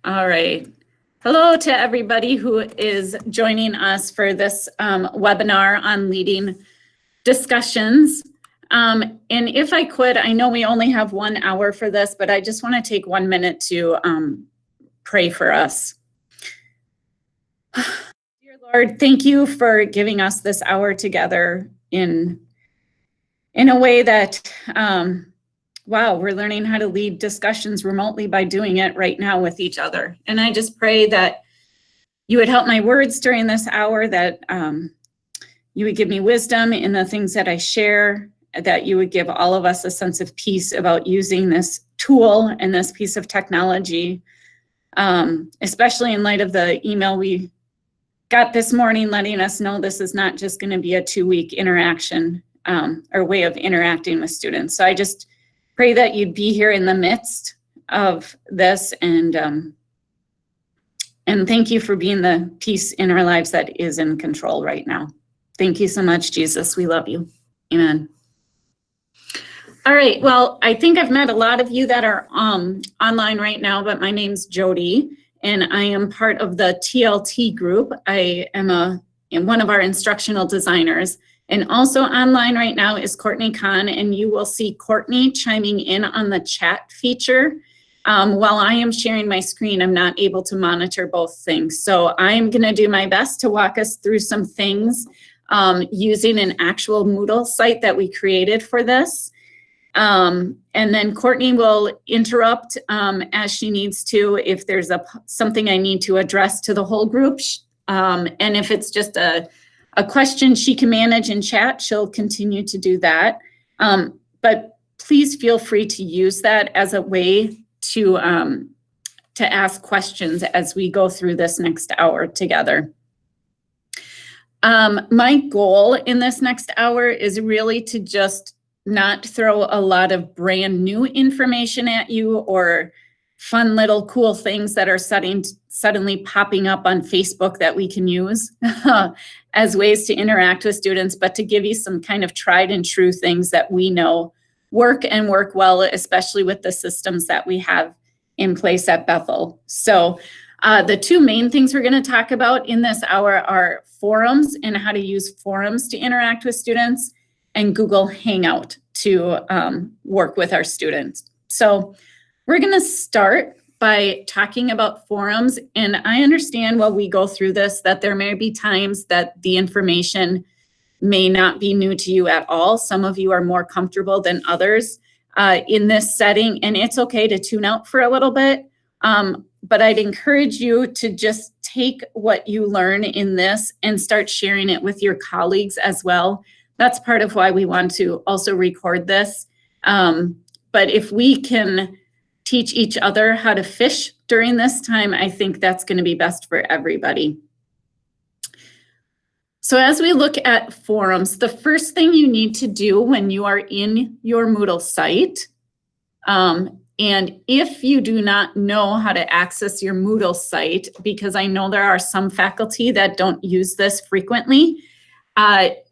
All right. Hello to everybody who is joining us for this webinar on leading discussions. And if I could, I know we only have 1 hour for this, but I just want to take 1 minute to pray for us. Dear Lord, thank you for giving us this hour together in a way that, wow, we're learning how to lead discussions remotely by doing it right now with each other. And I just pray that you would help my words during this hour, that you would give me wisdom in the things that I share, that you would give all of us a sense of peace about using this tool and this piece of technology, especially in light of the email we got this morning letting us know this is not just going to be a 2-week interaction or way of interacting with students. So I just pray that you'd be here in the midst of this, and thank you for being the peace in our lives that is in control right now. Thank you so much, Jesus. We love you. Amen. All right. Well, I think I've met a lot of you that are online right now, but my name's Jody, and I am part of the TLT group. I am one of our instructional designers. And also online right now is Courtney Kahn, and you will see Courtney chiming in on the chat feature. While I am sharing my screen, I'm not able to monitor both things. So I'm going to do my best to walk us through some things using an actual Moodle site that we created for this. And then Courtney will interrupt as she needs to if there's something I need to address to the whole group. And if it's just a question she can manage in chat, she'll continue to do that. But please feel free to use that as a way to ask questions as we go through this next hour together. My goal in this next hour is really to just not throw a lot of brand new information at you or fun little cool things that are suddenly popping up on Facebook that we can use as ways to interact with students, but to give you some kind of tried and true things that we know work and work well, especially with the systems that we have in place at Bethel. So the two main things we're going to talk about in this hour are forums and how to use forums to interact with students, and Google Hangout to work with our students. So we're going to start by talking about forums. And I understand while we go through this that there may be times that the information may not be new to you at all. Some of you are more comfortable than others in this setting, and it's okay to tune out for a little bit. But I'd encourage you to just take what you learn in this and start sharing it with your colleagues as well. That's part of why we want to also record this. But if we can teach each other how to fish during this time, I think that's going to be best for everybody. So as we look at forums, the first thing you need to do when you are in your Moodle site, and if you do not know how to access your Moodle site, because I know there are some faculty that don't use this frequently,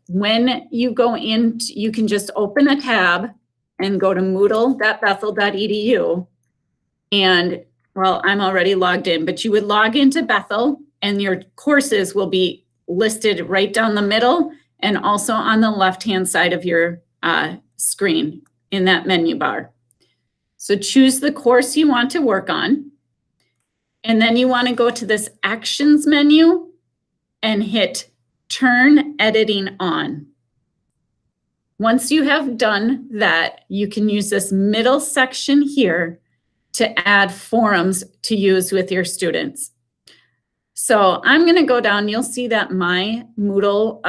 when you go in, you can just open a tab and go to moodle.bethel.edu. And well, I'm already logged in, but you would log into Bethel and your courses will be listed right down the middle and also on the left-hand side of your screen in that menu bar. So choose the course you want to work on. And then you want to go to this Actions menu and hit Turn Editing On. Once you have done that, you can use this middle section here to add forums to use with your students. So I'm going to go down. You'll see that my Moodle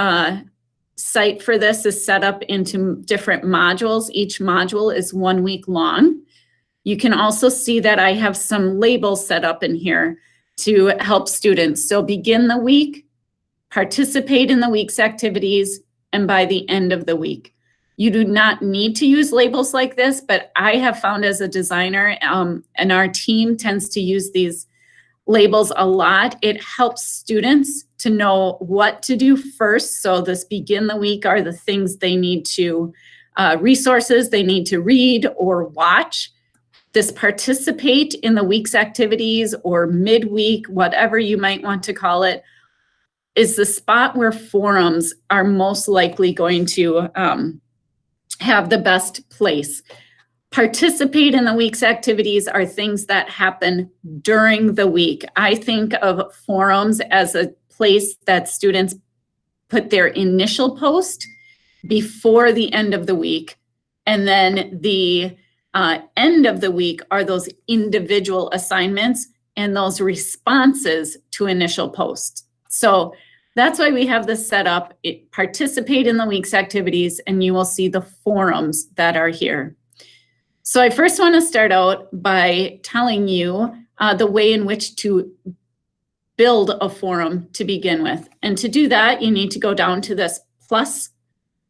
site for this is set up into different modules. Each module is 1 week long. You can also see that I have some labels set up in here to help students. So begin the week, participate in the week's activities, and by the end of the week. You do not need to use labels like this, but I have found as a designer, and our team tends to use these labels a lot. It helps students to know what to do first. So this begin the week are the things they need to, resources they need to read or watch. This participate in the week's activities or midweek, whatever you might want to call it, is the spot where forums are most likely going to have the best place. Participate in the week's activities are things that happen during the week. I think of forums as a place that students put their initial post before the end of the week. And then the end of the week are those individual assignments and those responses to initial posts. So that's why we have this set up. Participate in the week's activities, and you will see the forums that are here. So I first want to start out by telling you the way in which to build a forum to begin with. And to do that, you need to go down to this plus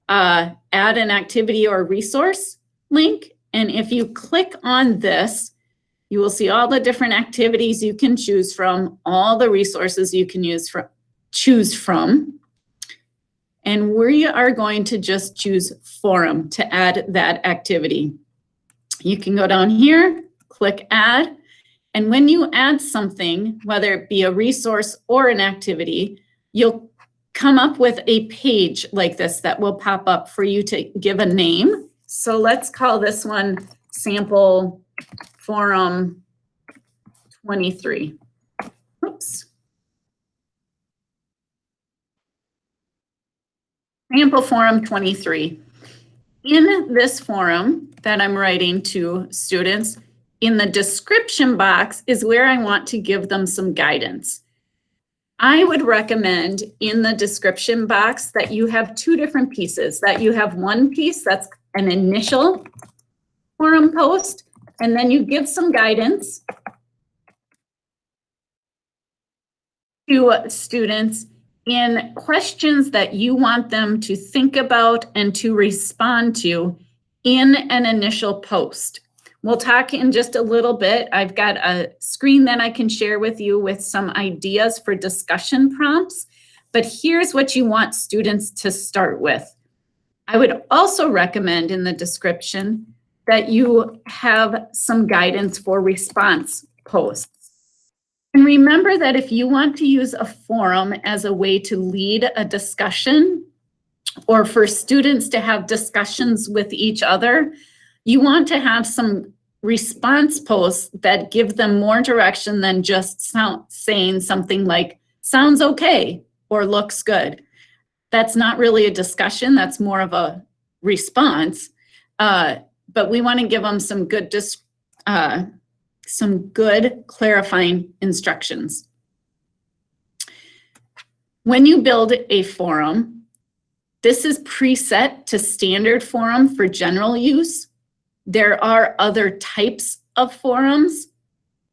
add an activity or resource link. And if you click on this, you will see all the different activities you can choose from, all the resources you can choose from. And we are going to just choose forum to add that activity. You can go down here, click add. And when you add something, whether it be a resource or an activity, you'll come up with a page like this that will pop up for you to give a name. So let's call this one sample forum 23. Oops. Sample forum 23. In this forum that I'm writing to students, in the description box is where I want to give them some guidance. I would recommend in the description box that you have two different pieces, that you have one piece that's an initial forum post, and then you give some guidance to students in questions that you want them to think about and to respond to in an initial post. We'll talk in just a little bit. I've got a screen that I can share with you with some ideas for discussion prompts, but here's what you want students to start with. I would also recommend in the description that you have some guidance for response posts. And remember that if you want to use a forum as a way to lead a discussion or for students to have discussions with each other, you want to have some response posts that give them more direction than just saying something like, sounds okay, or looks good. That's not really a discussion, that's more of a response. But we want to give them some good clarifying instructions. When you build a forum, this is preset to standard forum for general use. There are other types of forums.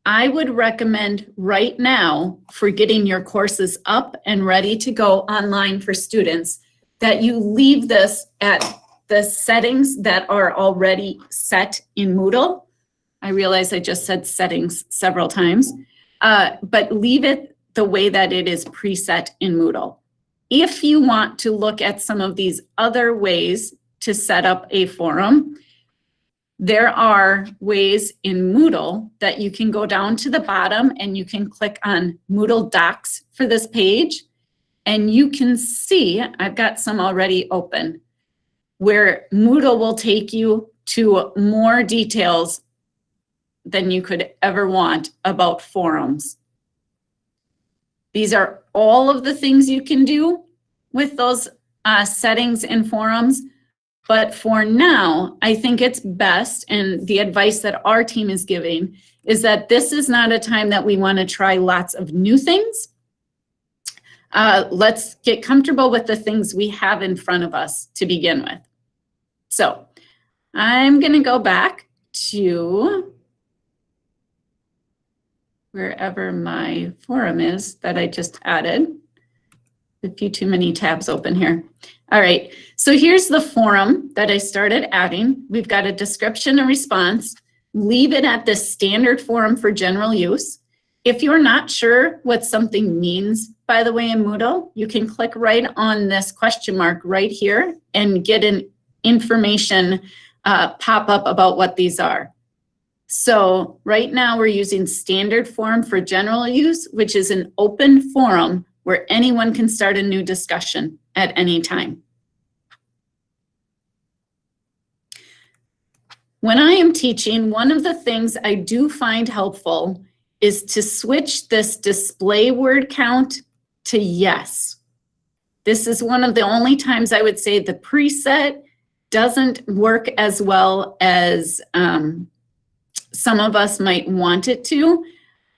I would recommend right now for getting your courses up and ready to go online for students that you leave this at the settings that are already set in Moodle. I realize I just said settings several times, but leave it the way that it is preset in Moodle. If you want to look at some of these other ways to set up a forum, there are ways in Moodle that you can go down to the bottom and you can click on Moodle Docs for this page. And you can see, I've got some already open, where Moodle will take you to more details than you could ever want about forums. These are all of the things you can do with those settings in forums. But for now, I think it's best, and the advice that our team is giving is that this is not a time that we want to try lots of new things. Let's get comfortable with the things we have in front of us to begin with. So I'm going to go back to wherever my forum is that I just added. A few too many tabs open here. All right, so here's the forum that I started adding. We've got a description and response. Leave it at the standard forum for general use. If you're not sure what something means, by the way, in Moodle, you can click right on this question mark right here and get an information pop up about what these are. So right now we're using standard forum for general use, which is an open forum where anyone can start a new discussion at any time. When I am teaching, one of the things I do find helpful is to switch this display word count to yes. This is one of the only times I would say the preset doesn't work as well as some of us might want it to.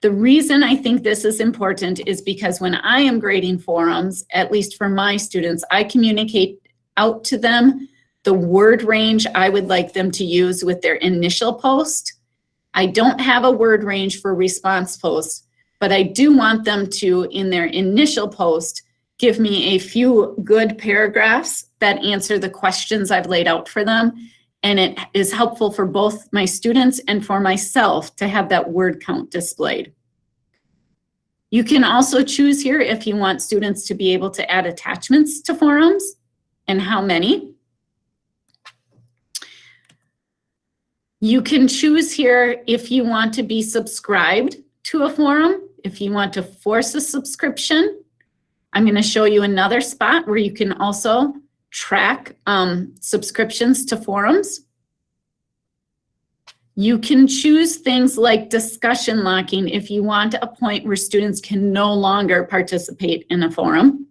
The reason I think this is important is because when I am grading forums, at least for my students, I communicate out to them the word range I would like them to use with their initial post. I don't have a word range for response posts, but I do want them to, in their initial post, give me a few good paragraphs that answer the questions I've laid out for them. And it is helpful for both my students and for myself to have that word count displayed. You can also choose here if you want students to be able to add attachments to forums and how many. You can choose here if you want to be subscribed to a forum, if you want to force a subscription. I'm going to show you another spot where you can also track subscriptions to forums. You can choose things like discussion locking if you want a point where students can no longer participate in a forum.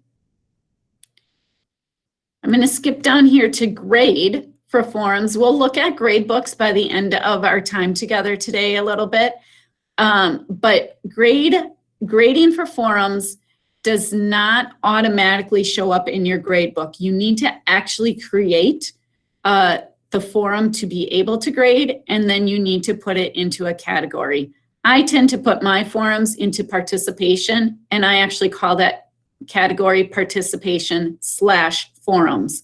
I'm going to skip down here to grade for forums. We'll look at grade books by the end of our time together today a little bit. But grading for forums does not automatically show up in your grade book. You need to actually create the forum to be able to grade, and then you need to put it into a category. I tend to put my forums into participation, and I actually call that category participation/forums.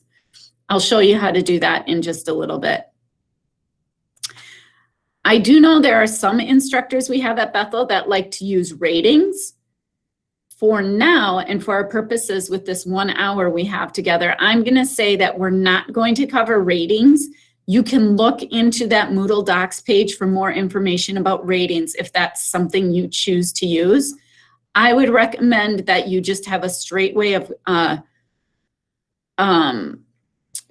I'll show you how to do that in just a little bit. I do know there are some instructors we have at Bethel that like to use ratings. For now, and for our purposes with this 1 hour we have together, I'm going to say that we're not going to cover ratings. You can look into that Moodle Docs page for more information about ratings if that's something you choose to use. I would recommend that you just have a straight way of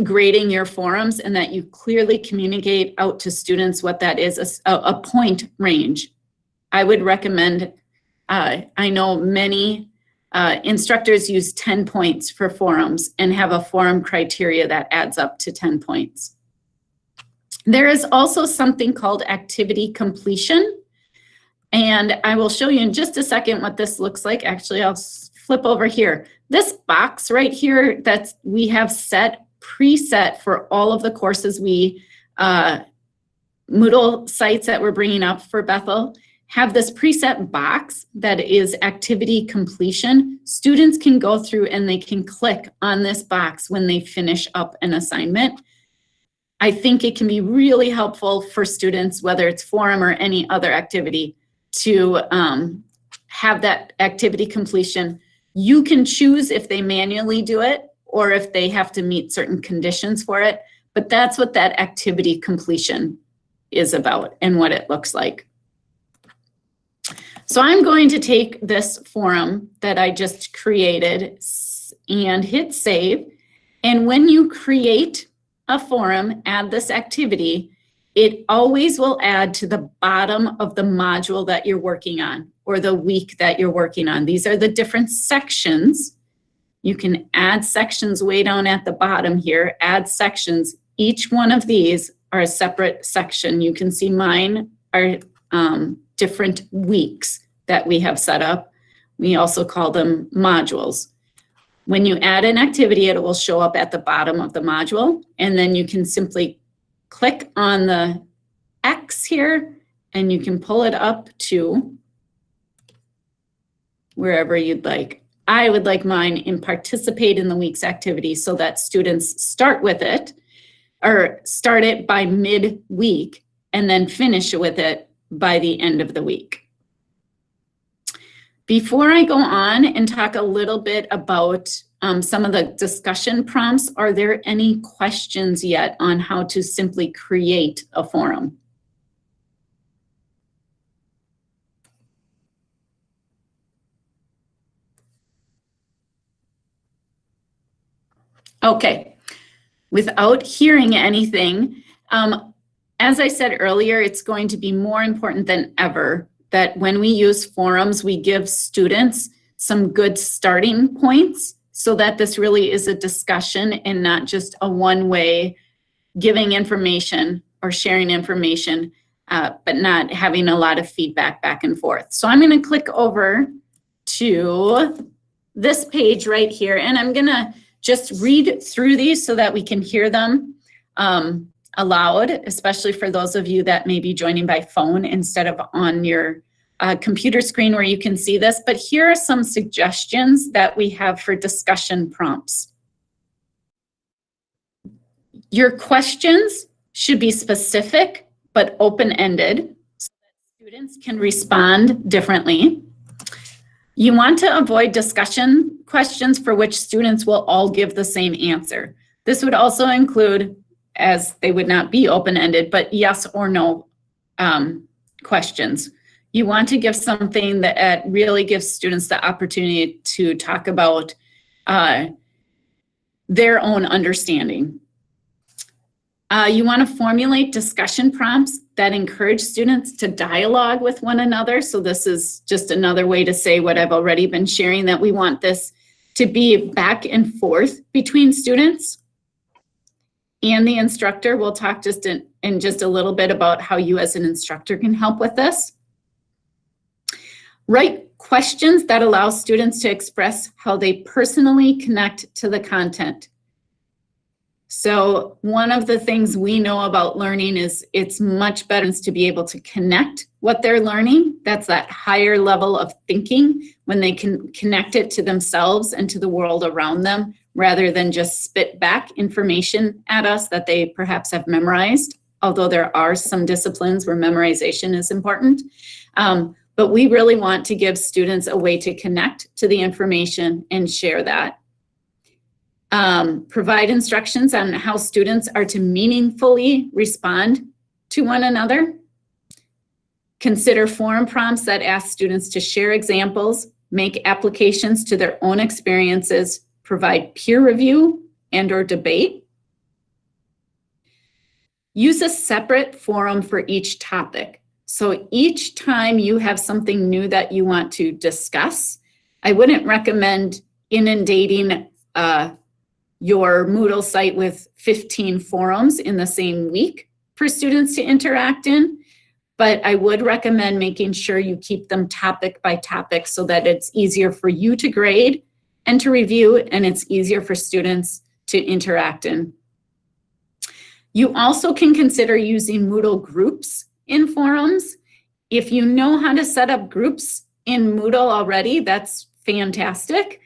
grading your forums, and that you clearly communicate out to students what that is, a point range. I would recommend, I know many instructors use 10 points for forums and have a forum criteria that adds up to 10 points. There is also something called activity completion. And I will show you in just a second what this looks like. Actually, I'll flip over here. This box right here that we have preset for all of the courses Moodle sites that we're bringing up for Bethel have this preset box that is activity completion. Students can go through and they can click on this box when they finish up an assignment. I think it can be really helpful for students, whether it's forum or any other activity, to have that activity completion. You can choose if they manually do it or if they have to meet certain conditions for it, but that's what that activity completion is about and what it looks like. So I'm going to take this forum that I just created and hit save. And when you create a forum, add this activity, it always will add to the bottom of the module that you're working on or the week that you're working on. These are the different sections. You can add sections way down at the bottom here, add sections. Each one of these are a separate section. You can see mine are different weeks that we have set up. We also call them modules. When you add an activity, it will show up at the bottom of the module, and then you can simply click on the X here, and you can pull it up to wherever you'd like. I would like mine in participate in the week's activity so that students start with it, or start it by mid-week, and then finish with it by the end of the week. Before I go on and talk a little bit about some of the discussion prompts, are there any questions yet on how to simply create a forum? Okay, without hearing anything, as I said earlier, it's going to be more important than ever that when we use forums, we give students some good starting points so that this really is a discussion and not just a one-way giving information or sharing information, but not having a lot of feedback back and forth. So I'm going to click over to this page right here, and I'm going to just read through these so that we can hear them aloud, especially for those of you that may be joining by phone instead of on your computer screen where you can see this. But here are some suggestions that we have for discussion prompts. Your questions should be specific but open-ended so that students can respond differently. You want to avoid discussion questions for which students will all give the same answer. This would also include, as they would not be open-ended, but yes or no questions. You want to give something that really gives students the opportunity to talk about their own understanding. You want to formulate discussion prompts that encourage students to dialogue with one another. So this is just another way to say what I've already been sharing, that we want this to be back and forth between students and the instructor. We'll talk just in just a little bit about how you as an instructor can help with this. Write questions that allow students to express how they personally connect to the content. So one of the things we know about learning is it's much better to be able to connect what they're learning. That's that higher level of thinking when they can connect it to themselves and to the world around them, rather than just spit back information at us that they perhaps have memorized, although there are some disciplines where memorization is important. But we really want to give students a way to connect to the information and share that. Provide instructions on how students are to meaningfully respond to one another. Consider forum prompts that ask students to share examples, make applications to their own experiences, provide peer review and/or debate. Use a separate forum for each topic. So each time you have something new that you want to discuss, I wouldn't recommend inundating your Moodle site with 15 forums in the same week for students to interact in, but I would recommend making sure you keep them topic by topic so that it's easier for you to grade and to review, and it's easier for students to interact in. You also can consider using Moodle groups in forums. If you know how to set up groups in Moodle already, that's fantastic.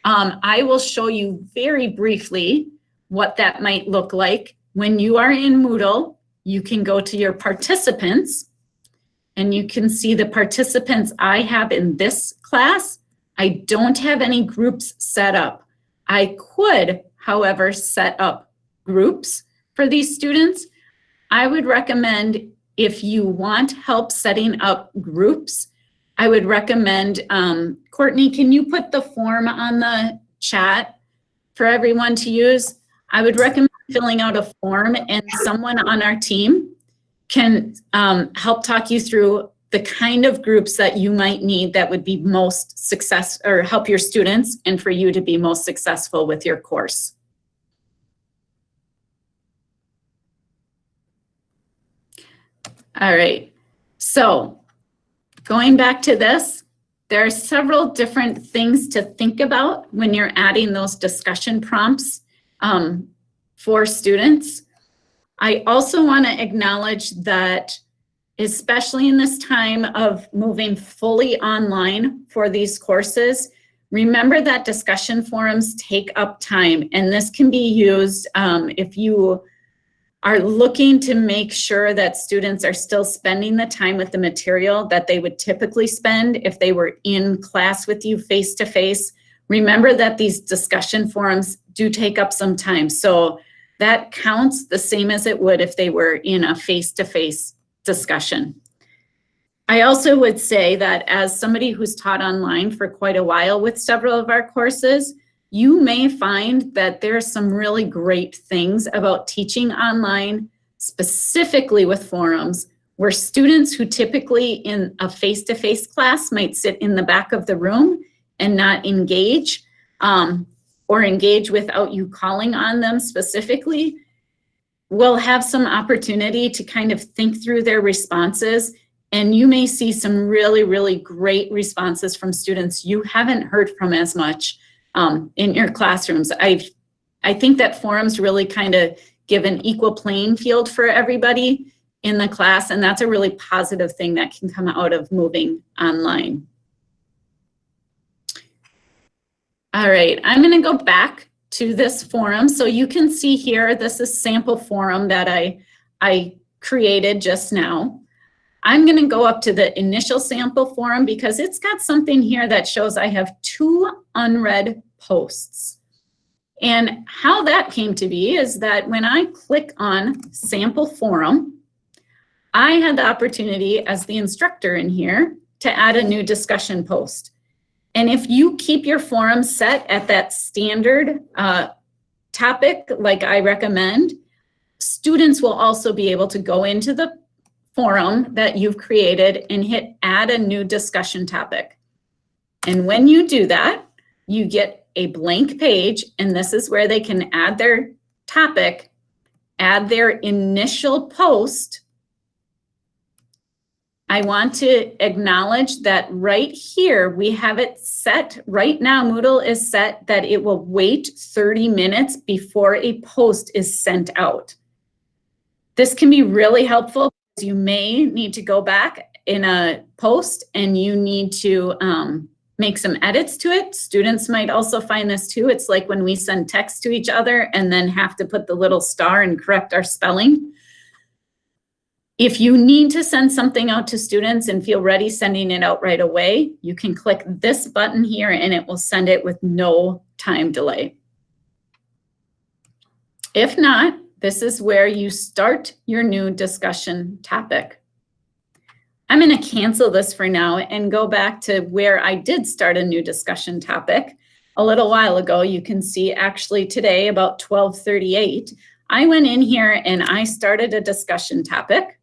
I will show you very briefly what that might look like. When you are in Moodle, you can go to your participants and you can see the participants I have in this class. I don't have any groups set up. I could, however, set up groups for these students. I would recommend, if you want help setting up groups, I would recommend, Courtney, can you put the form on the chat for everyone to use? I would recommend filling out a form, and someone on our team can help talk you through the kind of groups that you might need that would be most successful, or help your students and for you to be most successful with your course. All right, so going back to this, there are several different things to think about when you're adding those discussion prompts for students. I also want to acknowledge that, especially in this time of moving fully online for these courses, remember that discussion forums take up time, and this can be used if you are looking to make sure that students are still spending the time with the material that they would typically spend if they were in class with you face-to-face. Remember that these discussion forums do take up some time. So that counts the same as it would if they were in a face-to-face discussion. I also would say that as somebody who's taught online for quite a while with several of our courses, you may find that there are some really great things about teaching online, specifically with forums, where students who typically in a face-to-face class might sit in the back of the room and not engage, or engage without you calling on them specifically, will have some opportunity to kind of think through their responses. And you may see some really, really great responses from students you haven't heard from as much in your classrooms. I think that forums really kind of give an equal playing field for everybody in the class, and that's a really positive thing that can come out of moving online. All right, I'm going to go back to this forum. So you can see here, this is sample forum that I created just now. I'm going to go up to the initial sample forum because it's got something here that shows I have 2 unread posts. And how that came to be is that when I click on sample forum, I had the opportunity as the instructor in here to add a new discussion post. And if you keep your forum set at that standard topic, like I recommend, students will also be able to go into the forum that you've created and hit add a new discussion topic. And when you do that, you get a blank page, and this is where they can add their topic, add their initial post. I want to acknowledge that right here, we have it set. Right now, Moodle is set that it will wait 30 minutes before a post is sent out. This can be really helpful because you may need to go back in a post and you need to make some edits to it. Students might also find this too. It's like when we send text to each other and then have to put the little star and correct our spelling. If you need to send something out to students and feel ready sending it out right away, you can click this button here and it will send it with no time delay. If not, this is where you start your new discussion topic. I'm going to cancel this for now and go back to where I did start a new discussion topic. A little while ago, you can see actually today about 12:38, I went in here and I started a discussion topic.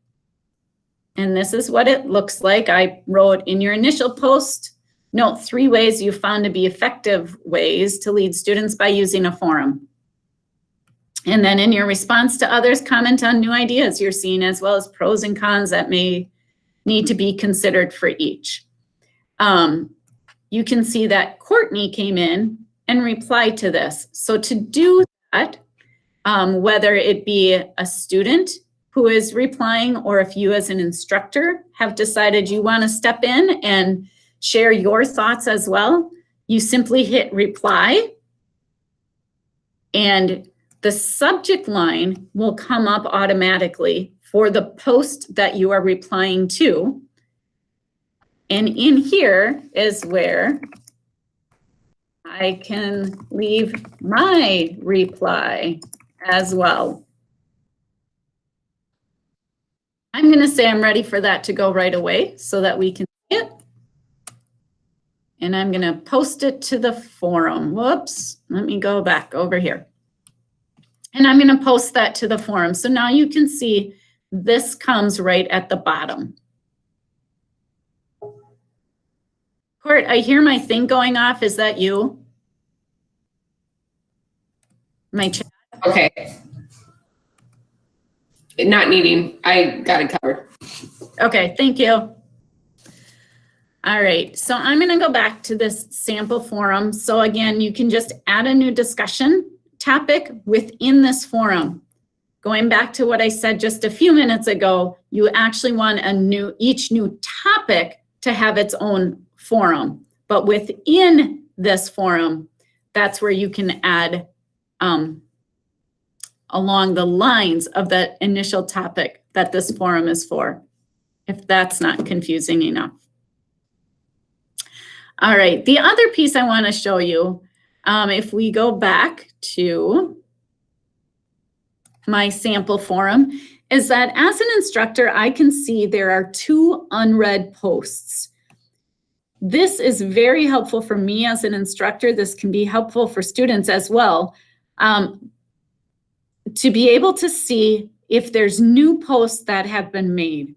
And this is what it looks like. I wrote in your initial post, note 3 ways you found to be effective ways to lead students by using a forum. And then in your response to others, comment on new ideas you're seeing, as well as pros and cons that may need to be considered for each. You can see that Courtney came in and replied to this. So to do that, whether it be a student who is replying, or if you as an instructor have decided you want to step in and share your thoughts as well, you simply hit reply and the subject line will come up automatically for the post that you are replying to. And in here is where I can leave my reply as well. I'm going to say I'm ready for that to go right away so that we can see it. And I'm going to post it to the forum. Whoops, let me go back over here. And I'm going to post that to the forum. So now you can see this comes right at the bottom. Court, I hear my thing going off. Is that you? My chat? Okay. Not needing. I got it covered. Okay, thank you. All right, so I'm going to go back to this sample forum. So again, you can just add a new discussion topic within this forum. Going back to what I said just a few minutes ago, you actually want each new topic to have its own forum. But within this forum, that's where you can add along the lines of that initial topic that this forum is for, if that's not confusing enough. All right, the other piece I want to show you, if we go back to my sample forum, is that as an instructor, I can see there are 2 unread posts. this is very helpful for me as an instructor. This can be helpful for students as well, to be able to see if there's new posts that have been made.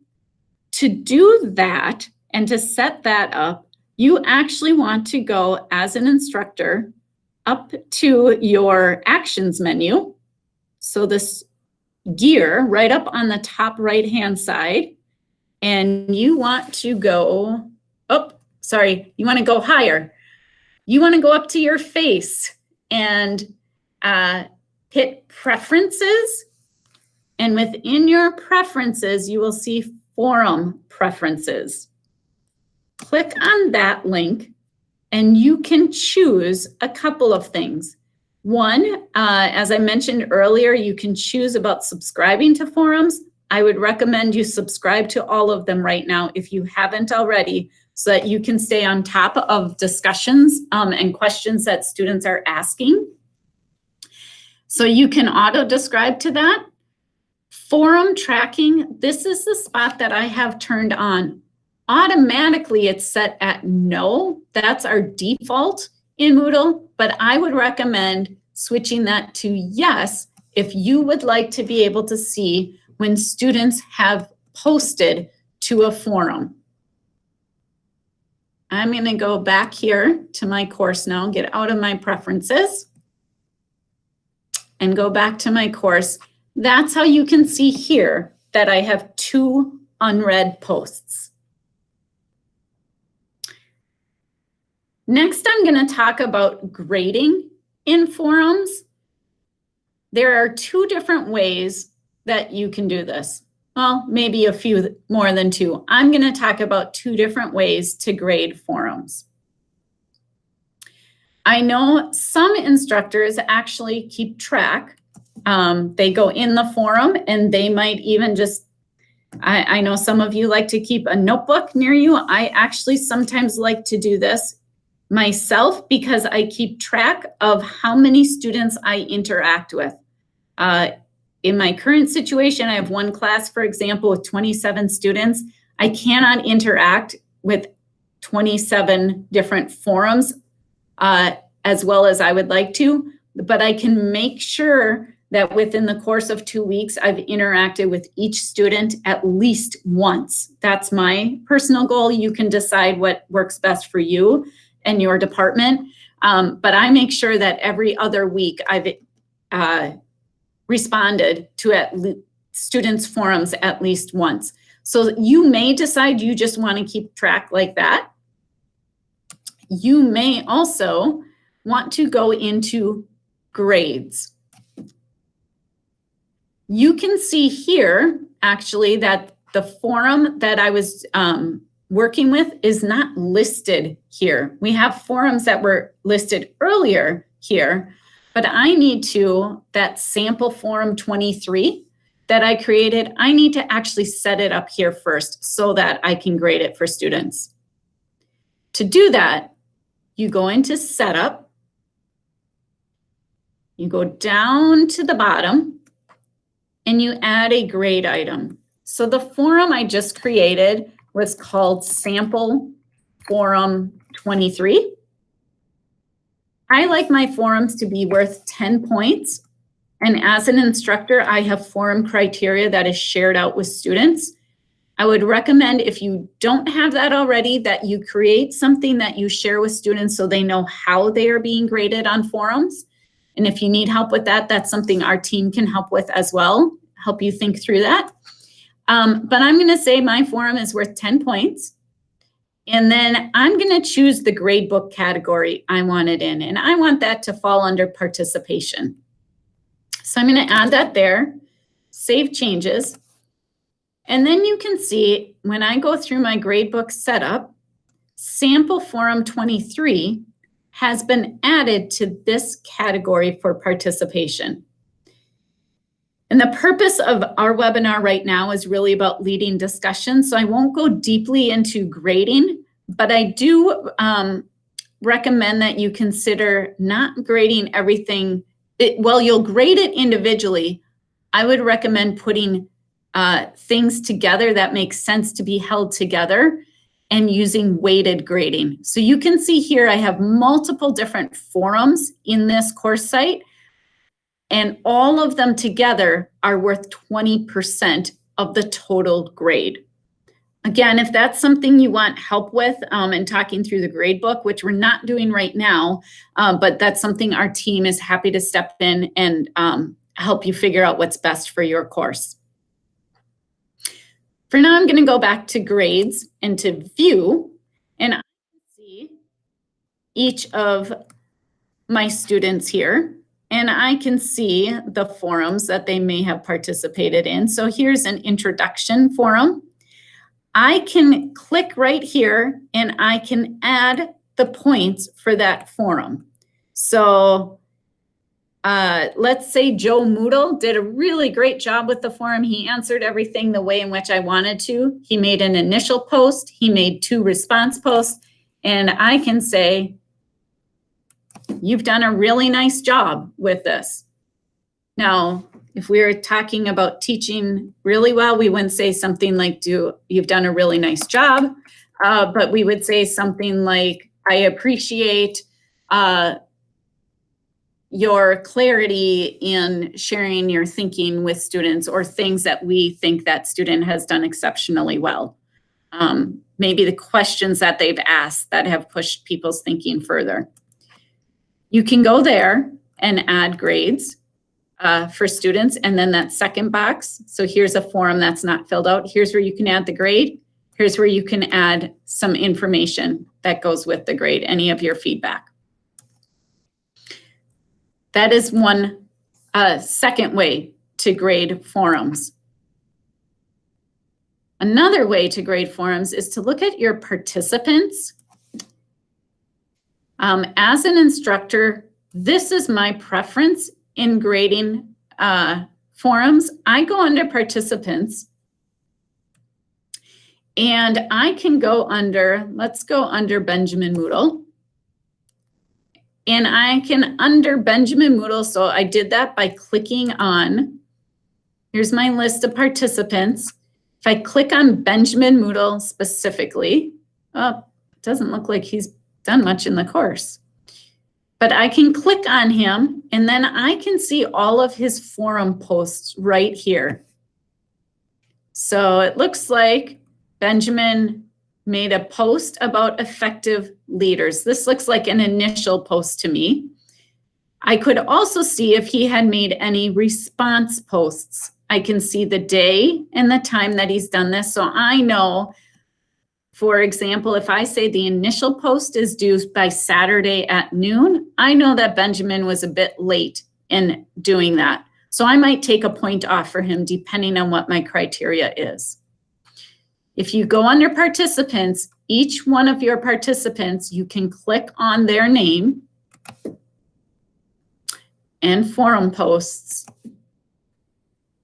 To do that and to set that up, you actually want to go as an instructor up to your actions menu. So this gear right up on the top right-hand side, and you want to go, you want to go higher. You want to go up to your face and hit preferences. And within your preferences, you will see forum preferences. Click on that link and you can choose a couple of things. One, as I mentioned earlier, you can choose about subscribing to forums. I would recommend you subscribe to all of them right now if you haven't already, so that you can stay on top of discussions and questions that students are asking. So you can auto-describe to that. Forum tracking, this is the spot that I have turned on. Automatically, it's set at no. That's our default in Moodle, but I would recommend switching that to yes if you would like to be able to see when students have posted to a forum. I'm going to go back here to my course now, get out of my preferences, and go back to my course. That's how you can see here that I have 2 unread posts. Next, I'm going to talk about grading in forums. There are 2 different ways that you can do this. Well, maybe a few more than 2. I'm going to talk about 2 different ways to grade forums. I know some instructors actually keep track. They go in the forum and they might even just, I know some of you like to keep a notebook near you. I actually sometimes like to do this myself because I keep track of how many students I interact with. In my current situation, I have 1 class, for example, with 27 students. I cannot interact with 27 different forums as well as I would like to, but I can make sure that within the course of 2 weeks, I've interacted with each student at least once. That's my personal goal. You can decide what works best for you and your department, but I make sure that every other week I've responded to students' forums at least once. So you may decide you just want to keep track like that. You may also want to go into grades. You can see here, actually, that the forum that I was working with is not listed here. We have forums that were listed earlier here, but I need to, that sample forum 23 that I created, I need to actually set it up here first so that I can grade it for students. To do that, you go into setup, you go down to the bottom, and you add a grade item. So the forum I just created was called Sample Forum 23. I like my forums to be worth 10 points. And as an instructor, I have forum criteria that is shared out with students. I would recommend, if you don't have that already, that you create something that you share with students so they know how they are being graded on forums. And if you need help with that, that's something our team can help with as well, help you think through that. But I'm going to say my forum is worth 10 points. And then I'm going to choose the gradebook category I want it in. And I want that to fall under participation. So I'm going to add that there, save changes. And then you can see when I go through my gradebook setup, Sample Forum 23 has been added to this category for participation. And the purpose of our webinar right now is really about leading discussion. So I won't go deeply into grading, but I do recommend that you consider not grading everything. Well, you'll grade it individually. I would recommend putting things together that make sense to be held together. and using weighted grading. So you can see here I have multiple different forums in this course site, and all of them together are worth 20% of the total grade. Again, if that's something you want help with in talking through the grade book, which we're not doing right now, but that's something our team is happy to step in and help you figure out what's best for your course. For now, I'm going to go back to grades and to view, and I can see each of my students here, and I can see the forums that they may have participated in. So here's an introduction forum. I can click right here and I can add the points for that forum. So let's say Joe Moodle did a really great job with the forum. He answered everything the way in which I wanted to. He made an initial post, he made 2 response posts, and I can say, you've done a really nice job with this. Now, if we were talking about teaching really well, we wouldn't say something like, you've done a really nice job, but we would say something like, I appreciate your clarity in sharing your thinking with students, or things that we think that student has done exceptionally well. Maybe the questions that they've asked that have pushed people's thinking further. You can go there and add grades for students, and then that second box. So here's a forum that's not filled out. Here's where you can add the grade. Here's where you can add some information that goes with the grade, any of your feedback. That is one second way to grade forums. Another way to grade forums is to look at your participants. As an instructor, this is my preference in grading forums. I go under participants, and I can go under, let's go under Benjamin Moodle. And I can under Benjamin Moodle, so I did that by clicking on, here's my list of participants. If I click on Benjamin Moodle specifically, oh, it doesn't look like he's done much in the course. But I can click on him, and then I can see all of his forum posts right here. So it looks like Benjamin made a post about effective leaders. This looks like an initial post to me. I could also see if he had made any response posts. I can see the day and the time that he's done this. So I know, for example, if I say the initial post is due by Saturday at noon, I know that Benjamin was a bit late in doing that. So I might take a point off for him depending on what my criteria is. If you go under participants, each one of your participants, you can click on their name and forum posts.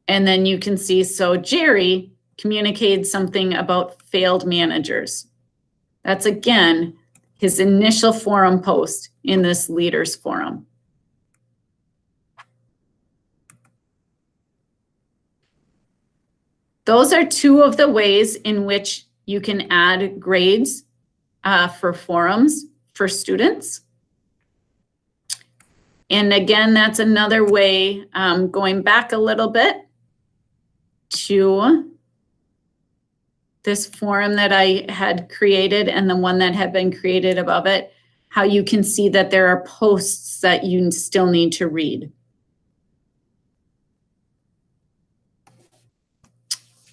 And then you can see, so Jerry communicated something about failed managers. That's, again, his initial forum post in this leaders forum. Those are 2 of the ways in which you can add grades for forums for students. And again, that's another way, going back a little bit to this forum that I had created and the one that had been created above it, how you can see that there are posts that you still need to read.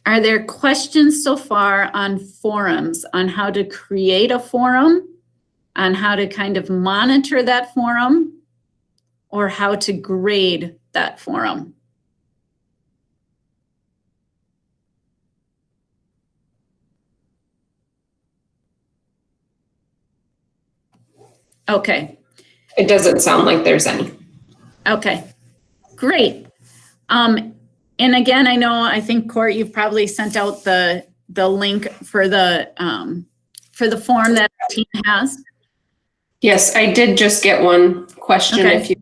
Are there questions so far on forums, on how to create a forum, on how to kind of monitor that forum, or how to grade that forum? Okay. It doesn't sound like there's any. Okay, great. And again, I think Court, you've probably sent out the link for the form that the team has. Yes, I did just get one question. Okay. If you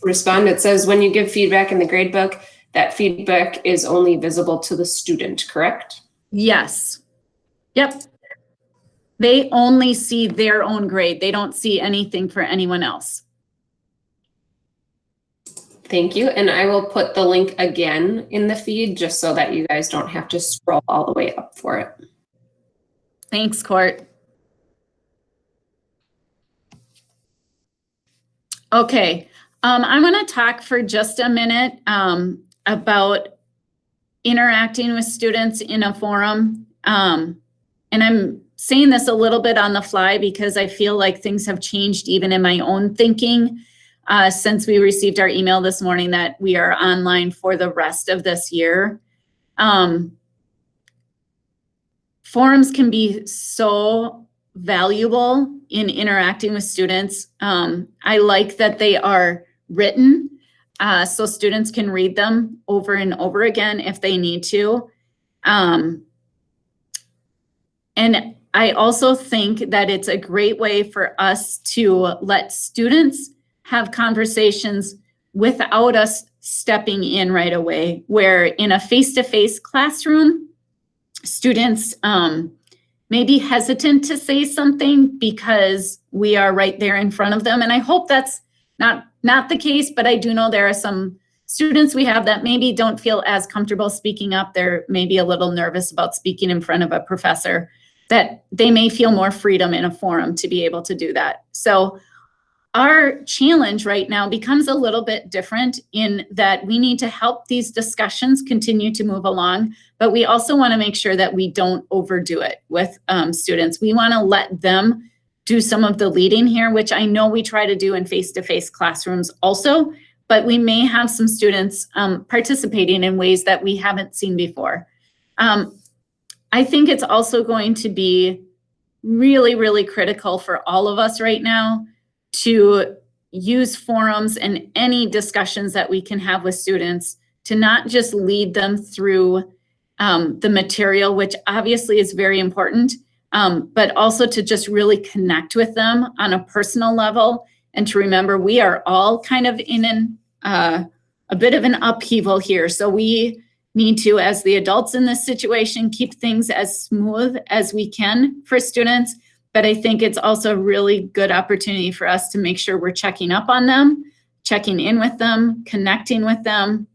respond, it says, when you give feedback in the gradebook, that feedback is only visible to the student, correct? Yes. Yep. They only see their own grade. They don't see anything for anyone else. Thank you. And I will put the link again in the feed just so that you guys don't have to scroll all the way up for it. Thanks, Court. Okay, I'm going to talk for just a minute about interacting with students in a forum. And I'm saying this a little bit on the fly because I feel like things have changed even in my own thinking since we received our email this morning that we are online for the rest of this year. Forums can be so valuable in interacting with students. I like that they are written so students can read them over and over again if they need to. And I also think that it's a great way for us to let students have conversations without us stepping in right away, where in a face-to-face classroom, students may be hesitant to say something because we are right there in front of them. And I hope that's not the case, but I do know there are some students we have that maybe don't feel as comfortable speaking up. They're maybe a little nervous about speaking in front of a professor, that they may feel more freedom in a forum to be able to do that. So our challenge right now becomes a little bit different in that we need to help these discussions continue to move along, but we also want to make sure that we don't overdo it with students. We want to let them do some of the leading here, which I know we try to do in face-to-face classrooms also, but we may have some students participating in ways that we haven't seen before. I think it's also going to be really, really critical for all of us right now to use forums and any discussions that we can have with students to not just lead them through the material, which obviously is very important, but also to just really connect with them on a personal level and to remember we are all kind of in a bit of an upheaval here. So we need to, as the adults in this situation, keep things as smooth as we can for students. But I think it's also a really good opportunity for us to make sure we're checking up on them, checking in with them, connecting with them,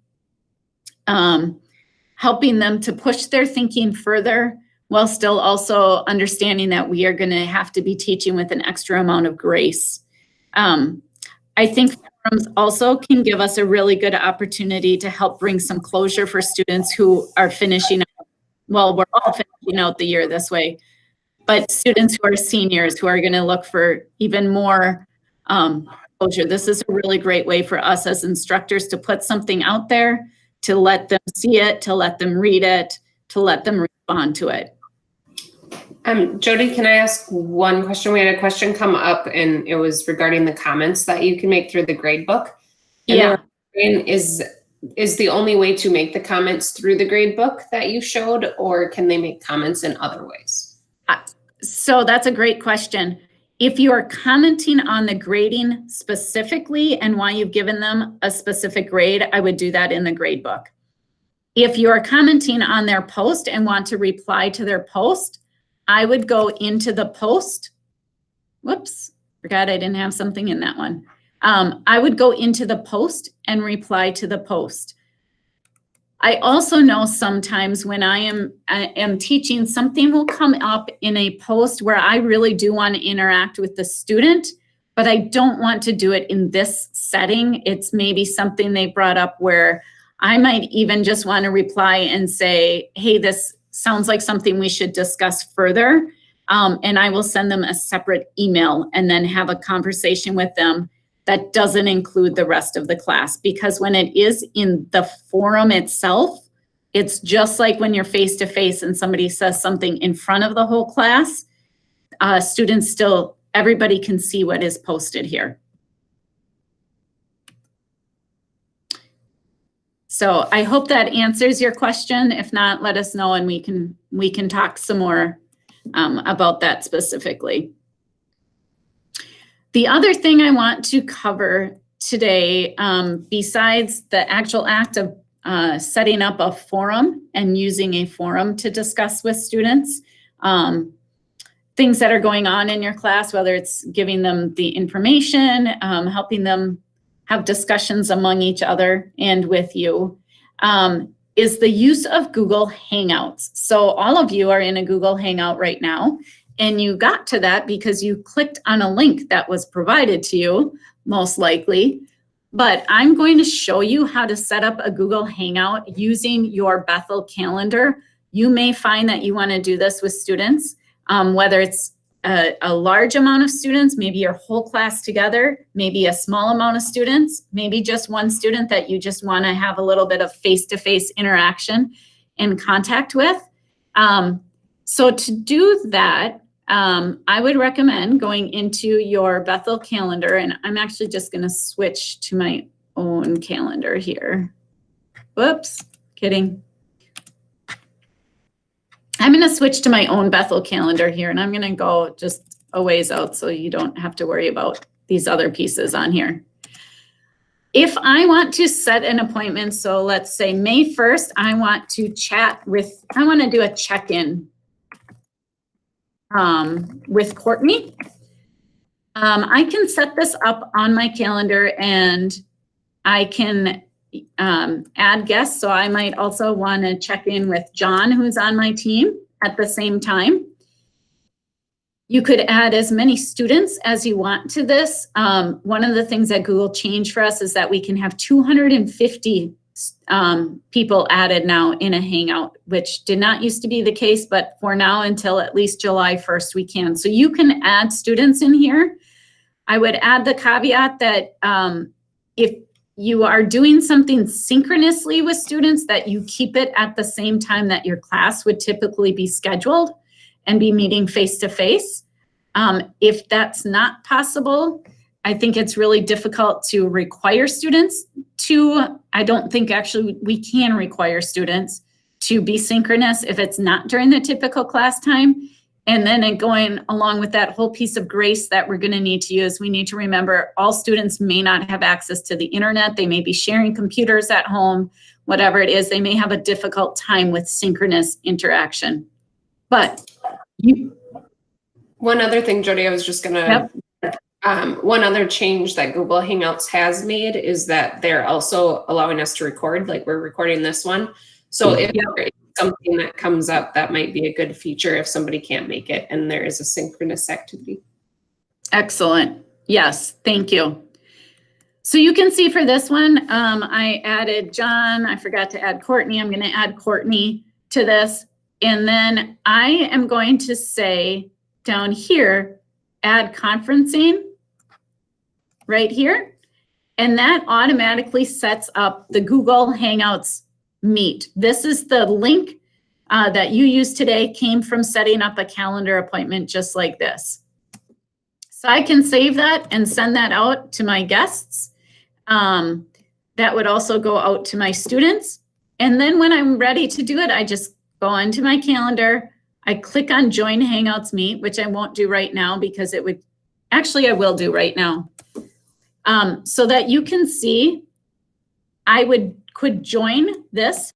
helping them to push their thinking further while still also understanding that we are going to have to be teaching with an extra amount of grace. I think forums also can give us a really good opportunity to help bring some closure for students who are finishing out. Well, we're all finishing out the year this way. But students who are seniors who are going to look for even more closure. This is a really great way for us as instructors to put something out there, to let them see it, to let them read it, to let them respond to it. Jody, can I ask one question? We had a question come up and it was regarding the comments that you can make through the gradebook. And yeah. Is the only way to make the comments through the gradebook that you showed, or can they make comments in other ways? So that's a great question. If you are commenting on the grading specifically and why you've given them a specific grade, I would do that in the gradebook. If you are commenting on their post and want to reply to their post, I would go into the post. Whoops, forgot I didn't have something in that one. I would go into the post and reply to the post. I also know sometimes when I am teaching, something will come up in a post where I really do want to interact with the student, but I don't want to do it in this setting. It's maybe something they brought up where I might even just want to reply and say, hey, this sounds like something we should discuss further. And I will send them a separate email and then have a conversation with them that doesn't include the rest of the class. Because when it is in the forum itself, it's just like when you're face-to-face and somebody says something in front of the whole class, students still, everybody can see what is posted here. So I hope that answers your question. If not, let us know and we can talk some more about that specifically. The other thing I want to cover today, besides the actual act of setting up a forum and using a forum to discuss with students, things that are going on in your class, whether it's giving them the information, helping them have discussions among each other and with you, is the use of Google Hangouts. So all of you are in a Google Hangout right now, and you got to that because you clicked on a link that was provided to you, most likely. But I'm going to show you how to set up a Google Hangout using your Bethel calendar. You may find that you want to do this with students, whether it's a large amount of students, maybe your whole class together, maybe a small amount of students, maybe just one student that you just want to have a little bit of face-to-face interaction and contact with. So to do that, I would recommend going into your Bethel calendar, and I'm actually just going to switch to my own calendar here. Whoops, kidding. I'm going to switch to my own Bethel calendar here, and I'm going to go just a ways out so you don't have to worry about these other pieces on here. If I want to set an appointment, so let's say May 1st, I want to do a check-in with Courtney. I can set this up on my calendar, and I can add guests. So I might also want to check in with John, who's on my team at the same time. You could add as many students as you want to this. One of the things that Google changed for us is that we can have 250 people added now in a Hangout, which did not used to be the case, but for now until at least July 1st, we can. So you can add students in here. I would add the caveat that if you are doing something synchronously with students, that you keep it at the same time that your class would typically be scheduled and be meeting face-to-face. If that's not possible, I think it's really difficult to require students to, I don't think actually we can require students to be synchronous if it's not during the typical class time. And then going along with that whole piece of grace that we're going to need to use, we need to remember all students may not have access to the internet. They may be sharing computers at home, whatever it is. They may have a difficult time with synchronous interaction. But one other thing, Jody, I was just going to, one other change that Google Hangouts has made is that they're also allowing us to record, like we're recording this one. So if there is something that comes up, that might be a good feature if somebody can't make it and there is a synchronous activity. Excellent. Yes, thank you. So you can see for this one, I added John. I forgot to add Courtney. I'm going to add Courtney to this. And then I am going to say down here, add conferencing right here. And that automatically sets up the Google Hangouts Meet. This is the link that you used today, came from setting up a calendar appointment just like this. So I can save that and send that out to my guests. That would also go out to my students. And then when I'm ready to do it, I just go onto my calendar. I click on Join Hangouts Meet, which I won't do right now because it would, actually I will do right now. So that you can see, I could join this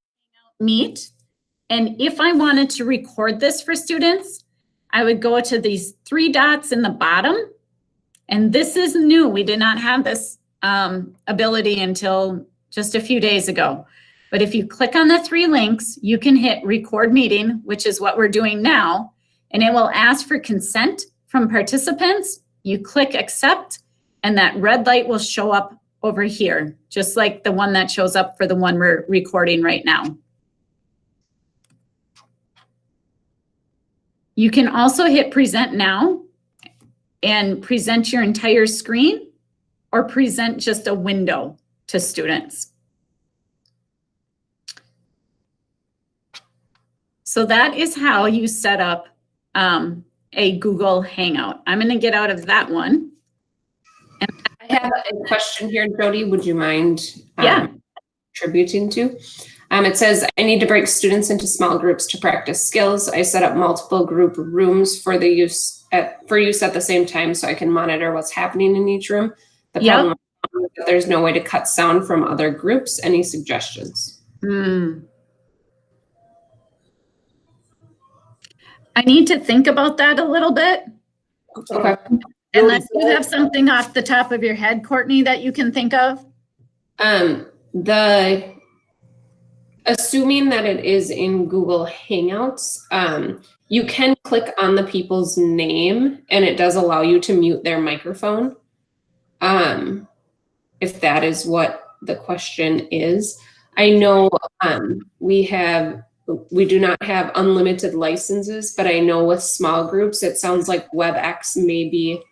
meet. And if I wanted to record this for students, I would go to these three dots in the bottom. And this is new. We did not have this ability until just a few days ago. But if you click on the three links, you can hit record meeting, which is what we're doing now. And it will ask for consent from participants. You click accept, and that red light will show up over here, just like the one that shows up for the one we're recording right now. You can also hit present now and present your entire screen or present just a window to students. So that is how you set up a Google Hangout. I'm going to get out of that one. And I have a question here, Jody. Would you mind contributing to? It says, I need to break students into small groups to practice skills. I set up multiple group rooms for use at the same time so I can monitor what's happening in each room. The problem is that there's no way to cut sound from other groups. Any suggestions? I need to think about that a little bit. Okay. Unless you have something off the top of your head, Courtney, that you can think of. Assuming that it is in Google Hangouts, you can click on the people's name and it does allow you to mute their microphone. If that is what the question is. I know we do not have unlimited licenses, but I know with small groups, it sounds like WebEx may be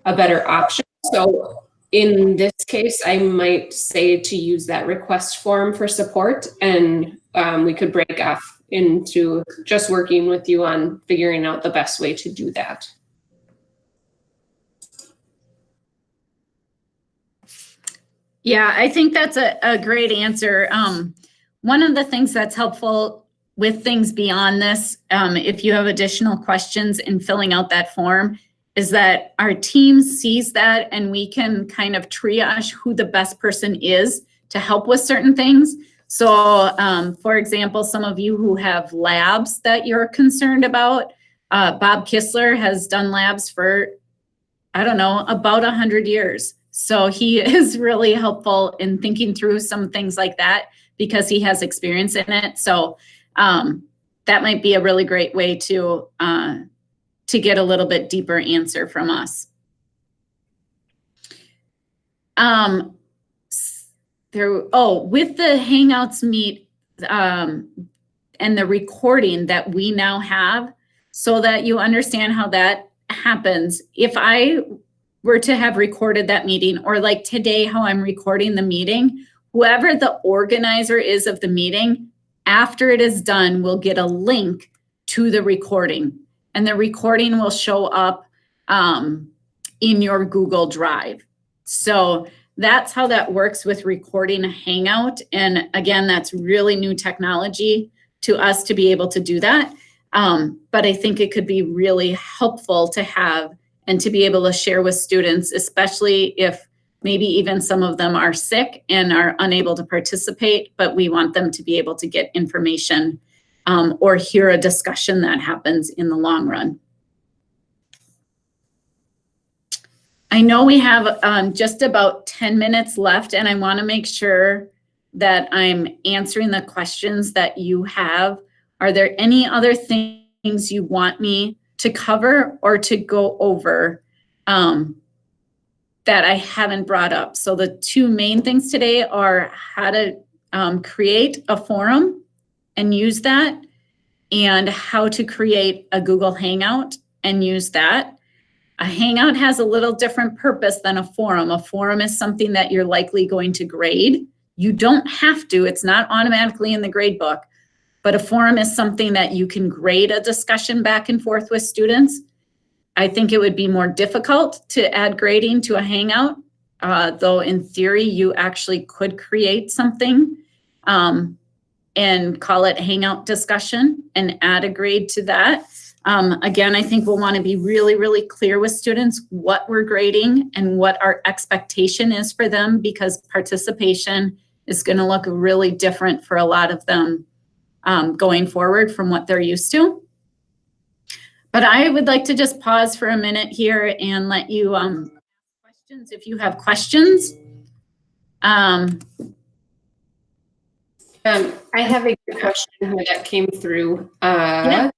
a better option. So in this case, I might say to use that request form for support, and we could break off into just working with you on figuring out the best way to do that. Yeah, I think that's a great answer. One of the things that's helpful with things beyond this, if you have additional questions in filling out that form, is that our team sees that and we can kind of triage who the best person is to help with certain things. So for example, some of you who have labs that you're concerned about, Bob Kistler has done labs for, I don't know, about 100 years. So he is really helpful in thinking through some things like that because he has experience in it. So that might be a really great way to get a little bit deeper answer from us. With the Hangouts Meet and the recording that we now have, so that you understand how that happens. If I were to have recorded that meeting, or like today, how I'm recording the meeting, whoever the organizer is of the meeting, after it is done, will get a link to the recording. And the recording will show up in your Google Drive. So that's how that works with recording a Hangout. And again, that's really new technology to us to be able to do that. But I think it could be really helpful to have and to be able to share with students, especially if maybe even some of them are sick and are unable to participate, but we want them to be able to get information or hear a discussion that happens in the long run. I know we have just about 10 minutes left, and I want to make sure that I'm answering the questions that you have. Are there any other things you want me to cover or to go over that I haven't brought up? So the two main things today are how to create a forum and use that, and how to create a Google Hangout and use that. A Hangout has a little different purpose than a forum. A forum is something that you're likely going to grade. You don't have to, it's not automatically in the grade book, but a forum is something that you can grade a discussion back and forth with students. I think it would be more difficult to add grading to a Hangout, though in theory, you actually could create something and call it Hangout discussion and add a grade to that. Again, I think we'll want to be really, really clear with students what we're grading and what our expectation is for them, because participation is going to look really different for a lot of them going forward from what they're used to. But I would like to just pause for a minute here and let you ask questions if you have questions. I have a good question here that came through. Yeah.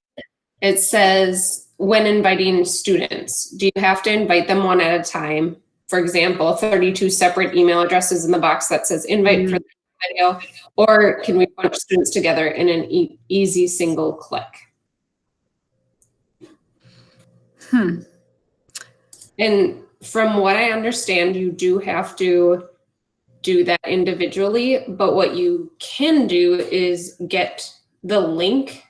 It says, when inviting students, do you have to invite them one at a time? For example, 32 separate email addresses in the box that says invite for the video, or can we bunch students together in an easy single click? And from what I understand, you do have to do that individually, but what you can do is get the link.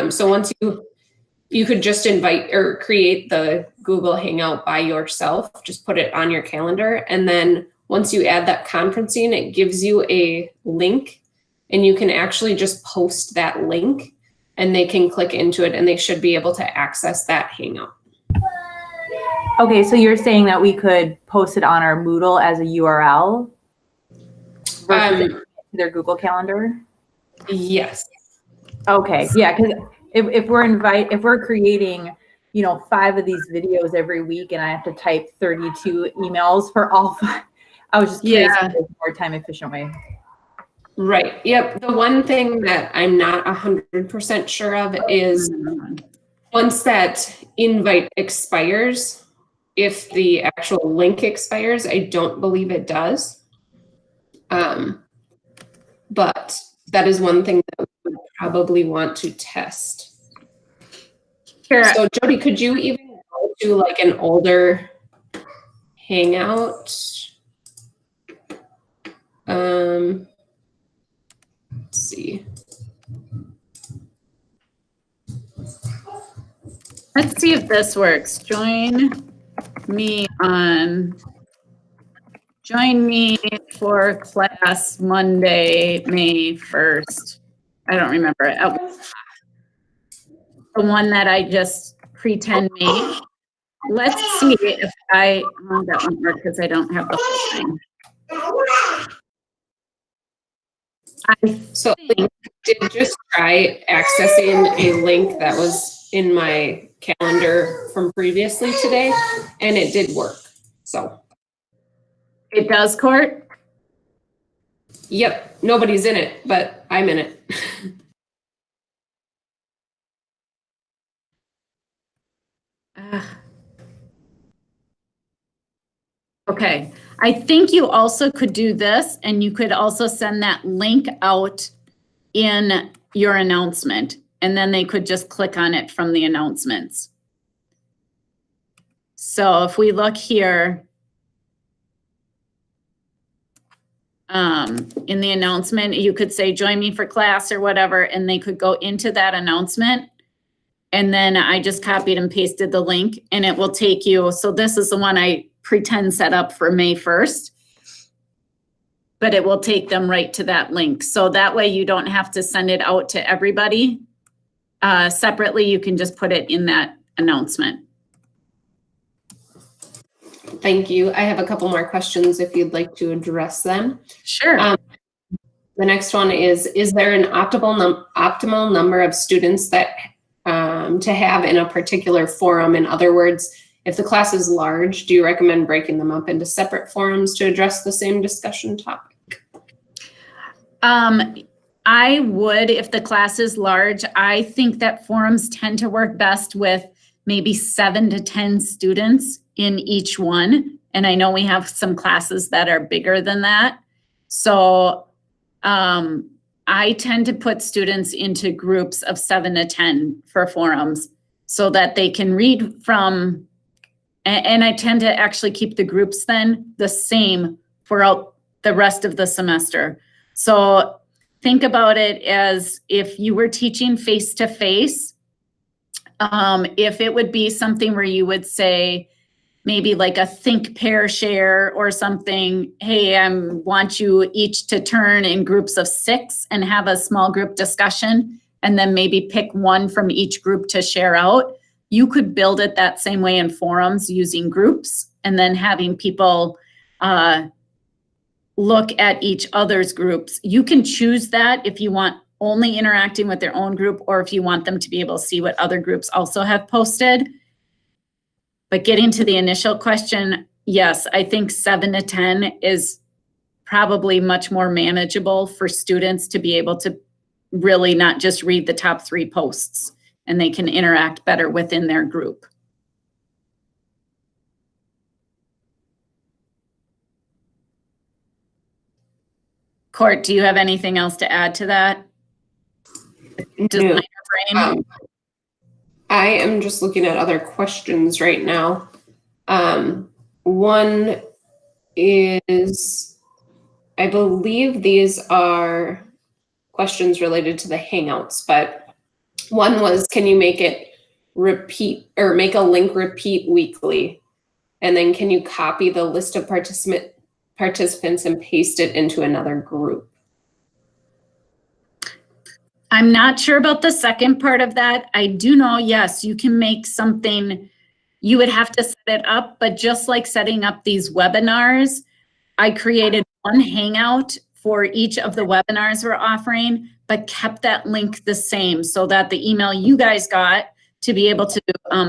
So once you could just invite or create the Google Hangout by yourself, just put it on your calendar. And then once you add that conferencing, it gives you a link, and you can actually just post that link and they can click into it and they should be able to access that Hangout. Okay, so you're saying that we could post it on our Moodle as a URL versus their Google Calendar? Yes. Okay, yeah, because if we're creating, 5 of these videos every week and I have to type 32 emails for all 5, I was just curious if there's a more time efficient way. Right. Yep. The one thing that I'm not 100% sure of is once that invite expires, if the actual link expires, I don't believe it does. But that is one thing that we would probably want to test. Sure. So Jody, could you even go to like an older Hangout? Let's see. Let's see if this works. Join me for class Monday, May 1st. I don't remember it. The one that I just pretend made. Let's see if that won't work because I don't have the whole thing. So I did just try accessing a link that was in my calendar from previously today, and it did work. So it does, Court? Yep, nobody's in it, but I'm in it. Okay, I think you also could do this, and you could also send that link out in your announcement, and then they could just click on it from the announcements. So if we look here, in the announcement, you could say, join me for class or whatever, and they could go into that announcement. And then I just copied and pasted the link, and it will take you. So this is the one I pretend set up for May 1st, but it will take them right to that link. So that way you don't have to send it out to everybody separately. You can just put it in that announcement. Thank you. I have a couple more questions if you'd like to address them. Sure. The next one is there an optimal number of students that to have in a particular forum? In other words, if the class is large, do you recommend breaking them up into separate forums to address the same discussion topic? I would, if the class is large. I think that forums tend to work best with maybe 7 to 10 students in each one. And I know we have some classes that are bigger than that. So I tend to put students into groups of 7 to 10 for forums so that they can read from, and I tend to actually keep the groups then the same throughout the rest of the semester. So think about it as if you were teaching face-to-face, if it would be something where you would say, maybe like a think, pair, share or something. Hey, I want you each to turn in groups of 6 and have a small group discussion, and then maybe pick one from each group to share out. You could build it that same way in forums using groups, and then having people look at each other's groups. You can choose that if you want only interacting with their own group, or if you want them to be able to see what other groups also have posted. But getting to the initial question, yes, I think 7 to 10 is probably much more manageable for students to be able to really not just read the top 3 posts, and they can interact better within their group. Court, do you have anything else to add to that? Just No. my brain? I am just looking at other questions right now. One is, I believe these are questions related to the Hangouts, but one was, can you make it repeat or make a link repeat weekly? And then can you copy the list of participants and paste it into another group? I'm not sure about the second part of that. I do know, yes, you can make something. You would have to set it up, but just like setting up these webinars, I created one Hangout for each of the webinars we're offering, but kept that link the same so that the email you guys got to be able to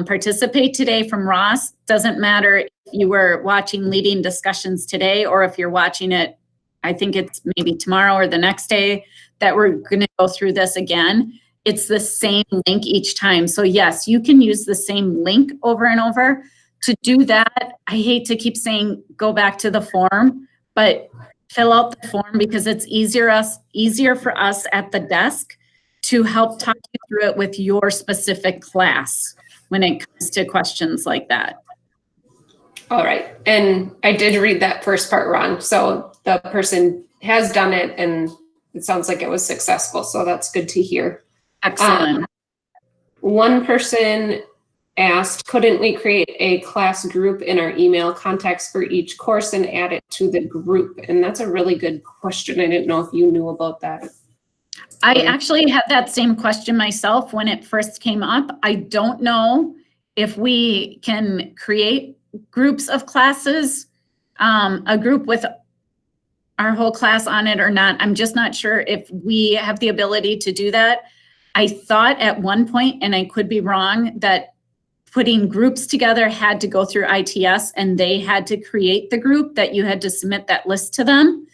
participate today from Ross, doesn't matter if you were watching Leading Discussions today or if you're watching it, I think it's maybe tomorrow or the next day that we're going to go through this again. It's the same link each time. So yes, you can use the same link over and over. To do that, I hate to keep saying go back to the form, but fill out the form because it's easier for us at the desk to help talk you through it with your specific class when it comes to questions like that. All right. And I did read that first part wrong. So the person has done it and it sounds like it was successful. So that's good to hear. Excellent. One person asked, couldn't we create a class group in our email contacts for each course and add it to the group? And that's a really good question. I didn't know if you knew about that. I actually had that same question myself when it first came up. I don't know if we can create groups of classes, a group with our whole class on it or not. I'm just not sure if we have the ability to do that. I thought at one point, and I could be wrong, that putting groups together had to go through ITS and they had to create the group, that you had to submit that list to them.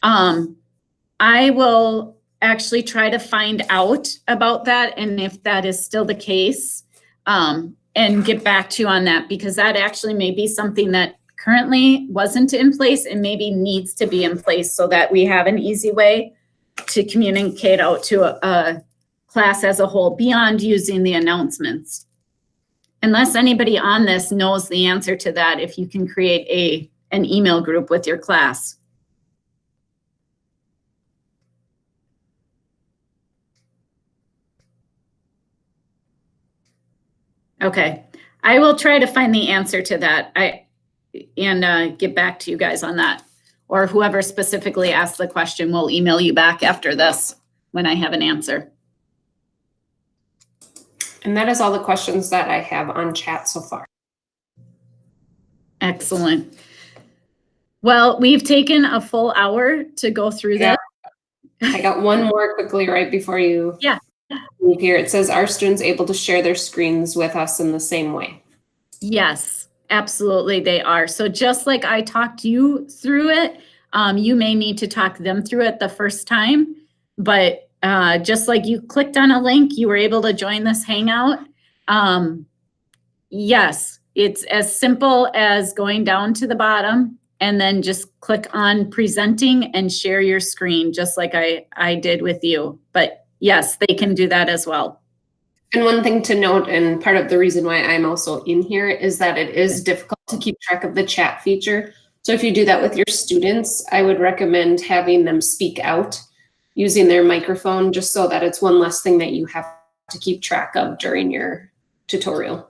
I will actually try to find out about that and if that is still the case, and get back to you on that, because that actually may be something that currently wasn't in place and maybe needs to be in place so that we have an easy way to communicate out to a class as a whole beyond using the announcements. Unless anybody on this knows the answer to that, if you can create an email group with your class. Okay, I will try to find the answer to that and get back to you guys on that. Or whoever specifically asked the question will email you back after this when I have an answer. And that is all the questions that I have on chat so far. Excellent. Well, we've taken a full hour to go through that. I got one more quickly right before you leave here. It says, are students able to share their screens with us in the same way? Yes, absolutely they are. So just like I talked you through it, you may need to talk them through it the first time, but just like you clicked on a link, you were able to join this Hangout. Yes, it's as simple as going down to the bottom and then just click on presenting and share your screen, just like I did with you. But yes, they can do that as well. And one thing to note, and part of the reason why I'm also in here, is that it is difficult to keep track of the chat feature. So if you do that with your students, I would recommend having them speak out using their microphone, just so that it's one less thing that you have to keep track of during your tutorial.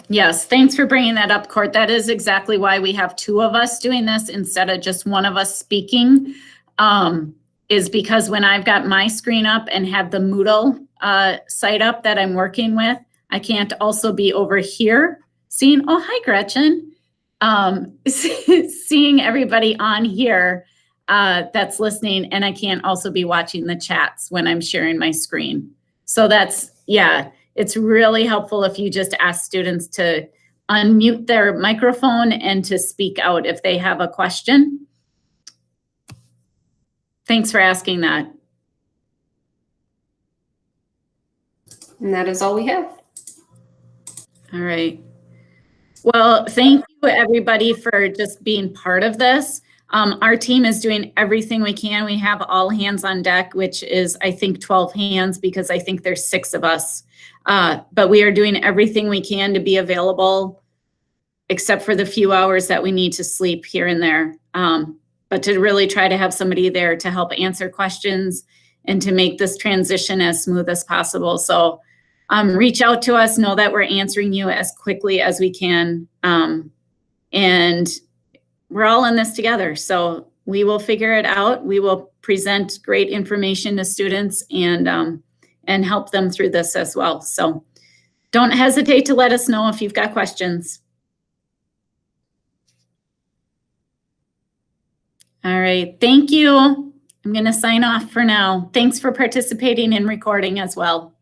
Yes, thanks for bringing that up, Court. That is exactly why we have two of us doing this instead of just one of us speaking, is because when I've got my screen up and have the Moodle site up that I'm working with, I can't also be over here seeing, oh, hi, Gretchen, seeing everybody on here that's listening, and I can't also be watching the chats when I'm sharing my screen. So that's, yeah. It's really helpful if you just ask students to unmute their microphone and to speak out if they have a question. Thanks for asking that. And that is all we have. All right. Well, thank you everybody for just being part of this. Our team is doing everything we can. We have all hands on deck, which is, I think, 12 hands because I think there's 6 of us. But we are doing everything we can to be available, except for the few hours that we need to sleep here and there. But to really try to have somebody there to help answer questions and to make this transition as smooth as possible. So reach out to us, know that we're answering you as quickly as we can. And we're all in this together. So we will figure it out. We will present great information to students and help them through this as well. So don't hesitate to let us know if you've got questions. All right, thank you. I'm going to sign off for now. Thanks for participating in recording as well.